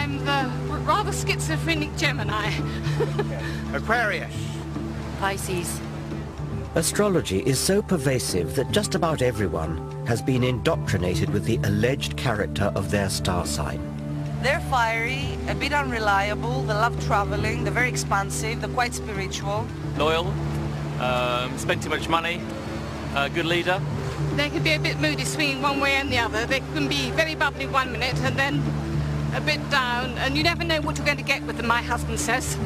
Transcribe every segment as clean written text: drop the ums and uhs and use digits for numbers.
I'm the rather schizophrenic Gemini. Aquarius. Pisces. Astrology is so pervasive that just about everyone has been indoctrinated with the alleged character of their star sign. They're fiery, a bit unreliable, they love traveling, they're very expansive, they're quite spiritual. Loyal, spend too much money, good leader. They can be a bit moody, swinging one way and the other. They can be very bubbly 1 minute and then a bit down, and you never know what you're going to get with them, my husband says.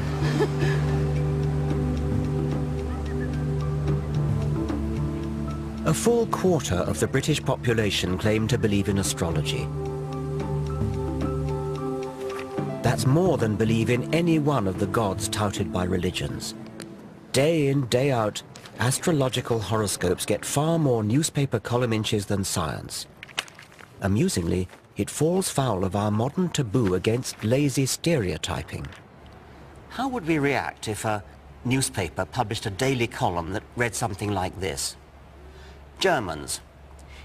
A full quarter of the British population claim to believe in astrology. That's more than believe in any one of the gods touted by religions. Day in, day out, astrological horoscopes get far more newspaper column inches than science. Amusingly, it falls foul of our modern taboo against lazy stereotyping. How would we react if a newspaper published a daily column that read something like this? Germans,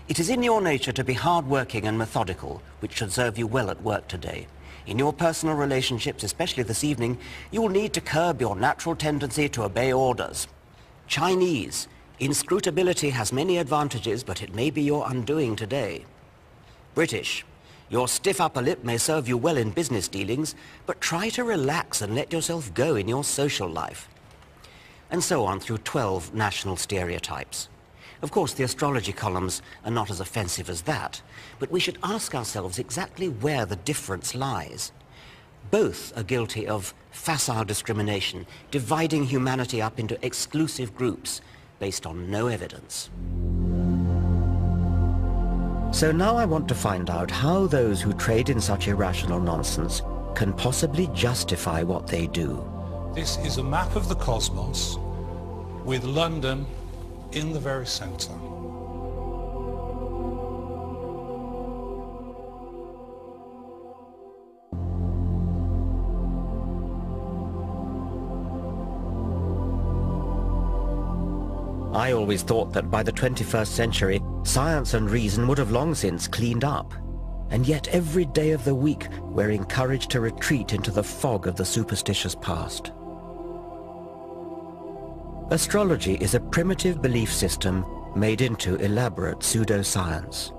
it is in your nature to be hard-working and methodical, which should serve you well at work today. In your personal relationships, especially this evening, you will need to curb your natural tendency to obey orders. Chinese, inscrutability has many advantages, but it may be your undoing today. British, your stiff upper lip may serve you well in business dealings, but try to relax and let yourself go in your social life. And so on through 12 national stereotypes. Of course, the astrology columns are not as offensive as that, but we should ask ourselves exactly where the difference lies. Both are guilty of facile discrimination, dividing humanity up into exclusive groups based on no evidence. So now I want to find out how those who trade in such irrational nonsense can possibly justify what they do. This is a map of the cosmos with London in the very centre. I always thought that by the 21st century, science and reason would have long since cleaned up. And yet every day of the week, we're encouraged to retreat into the fog of the superstitious past. Astrology is a primitive belief system made into elaborate pseudoscience.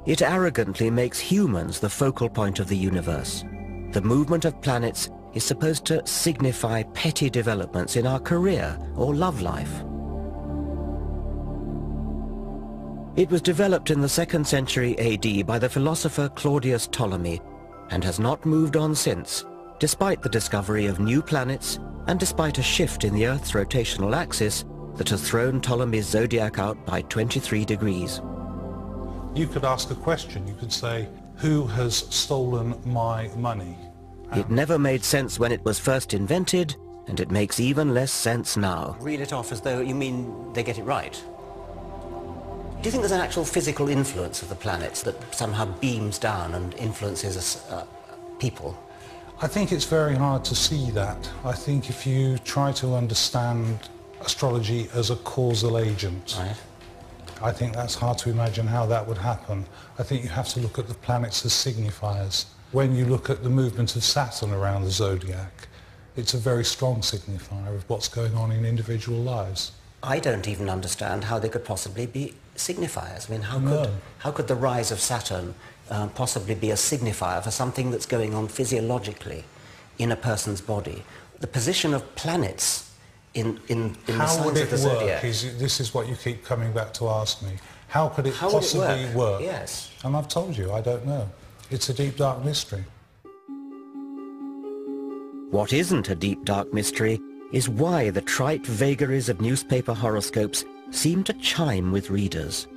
It arrogantly makes humans the focal point of the universe. The movement of planets is supposed to signify petty developments in our career or love life. It was developed in the 2nd century AD by the philosopher Claudius Ptolemy and has not moved on since, despite the discovery of new planets and despite a shift in the Earth's rotational axis that has thrown Ptolemy's zodiac out by 23 degrees. You could ask a question. You could say, who has stolen my money? It never made sense when it was first invented, and it makes even less sense now. Read it off as though you mean they get it right. Do you think there's an actual physical influence of the planets that somehow beams down and influences people? I think it's very hard to see that. I think if you try to understand astrology as a causal agent, right, I think that's hard to imagine how that would happen. I think you have to look at the planets as signifiers. When you look at the movement of Saturn around the zodiac, it's a very strong signifier of what's going on in individual lives. I don't even understand how they could possibly be signifiers. I mean, how could the rise of Saturn possibly be a signifier for something that's going on physiologically in a person's body? The position of planets in the signs of the zodiac. This is what you keep coming back to ask me. How could it possibly work? Yes. And I've told you, I don't know. It's a deep, dark mystery. What isn't a deep, dark mystery is why the trite vagaries of newspaper horoscopes seem to chime with readers.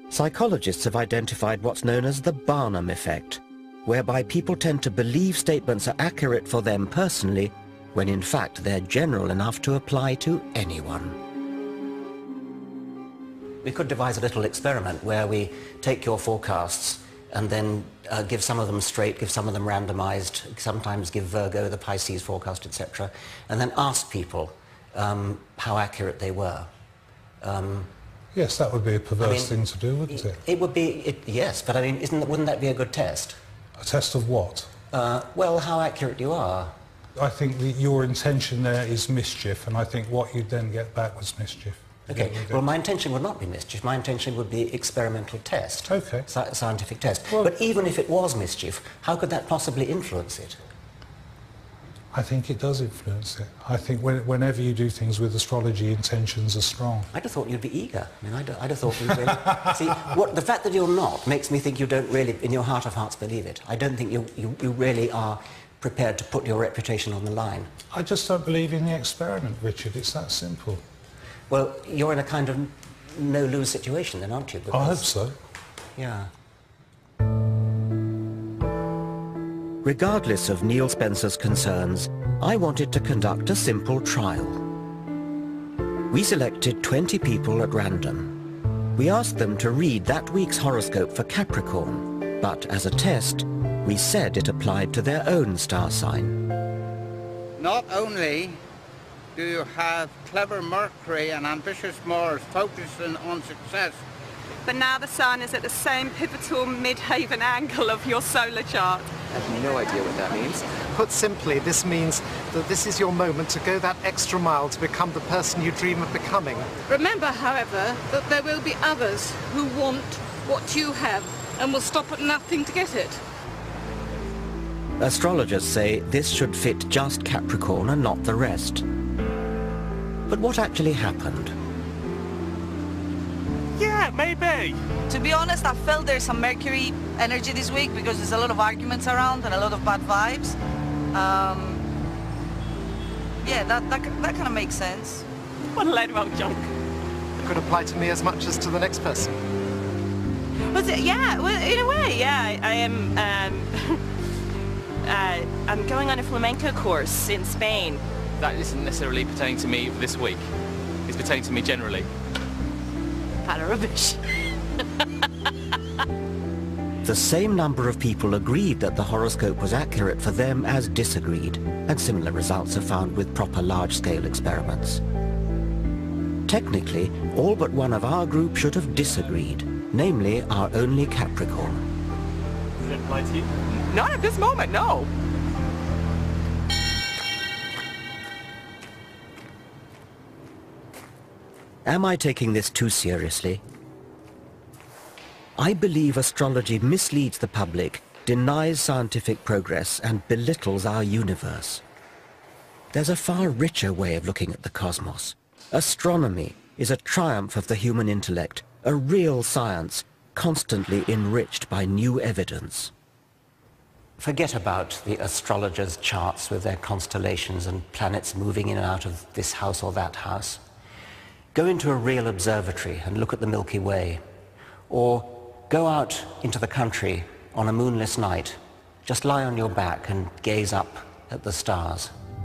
Psychologists have identified what's known as the Barnum effect, whereby people tend to believe statements are accurate for them personally, when in fact they're general enough to apply to anyone. We could devise a little experiment where we take your forecasts and then give some of them straight, give some of them randomized, sometimes give Virgo the Pisces forecast, etc., and then ask people how accurate they were. Yes, that would be a perverse thing to do, wouldn't it? It would be, yes, but I mean, wouldn't that be a good test? A test of what? Well, how accurate you are. I think that your intention there is mischief, and I think what you'd then get back was mischief. Okay, well, my intention would not be mischief. My intention would be experimental test. Okay. Scientific test. Well, but even if it was mischief, how could that possibly influence it? I think it does influence it. I think whenever you do things with astrology, intentions are strong. I'd have thought you'd be eager. I mean, I'd have thought you'd really... See, the fact that you're not makes me think you don't really, in your heart of hearts, believe it. I don't think you really are prepared to put your reputation on the line. I just don't believe in the experiment, Richard. It's that simple. Well, you're in a kind of no-lose situation then, aren't you? I Because- hope so. Yeah. Regardless of Neil Spencer's concerns, I wanted to conduct a simple trial. We selected 20 people at random. We asked them to read that week's horoscope for Capricorn, but as a test, we said it applied to their own star sign. Not only do you have clever Mercury and ambitious Mars focusing on success, but now the Sun is at the same pivotal mid-haven angle of your solar chart. I have no idea what that means. Put simply, this means that this is your moment to go that extra mile to become the person you dream of becoming. Remember, however, that there will be others who want what you have and will stop at nothing to get it. Astrologers say this should fit just Capricorn and not the rest. But what actually happened? Yeah, maybe. To be honest, I felt there's some Mercury energy this week because there's a lot of arguments around and a lot of bad vibes. Yeah, that kind of makes sense. What a load of old junk. It could apply to me as much as to the next person. Was it? Yeah, well, in a way, yeah. I am, I'm going on a flamenco course in Spain. That isn't necessarily pertaining to me this week. It's pertaining to me generally. Pile of rubbish. The same number of people agreed that the horoscope was accurate for them as disagreed, and similar results are found with proper large-scale experiments. Technically, all but one of our group should have disagreed, namely our only Capricorn. Does it apply to you? Not at this moment, no. Am I taking this too seriously? I believe astrology misleads the public, denies scientific progress, and belittles our universe. There's a far richer way of looking at the cosmos. Astronomy is a triumph of the human intellect, a real science, constantly enriched by new evidence. Forget about the astrologers' charts with their constellations and planets moving in and out of this house or that house. Go into a real observatory and look at the Milky Way. Or go out into the country on a moonless night. Just lie on your back and gaze up at the stars.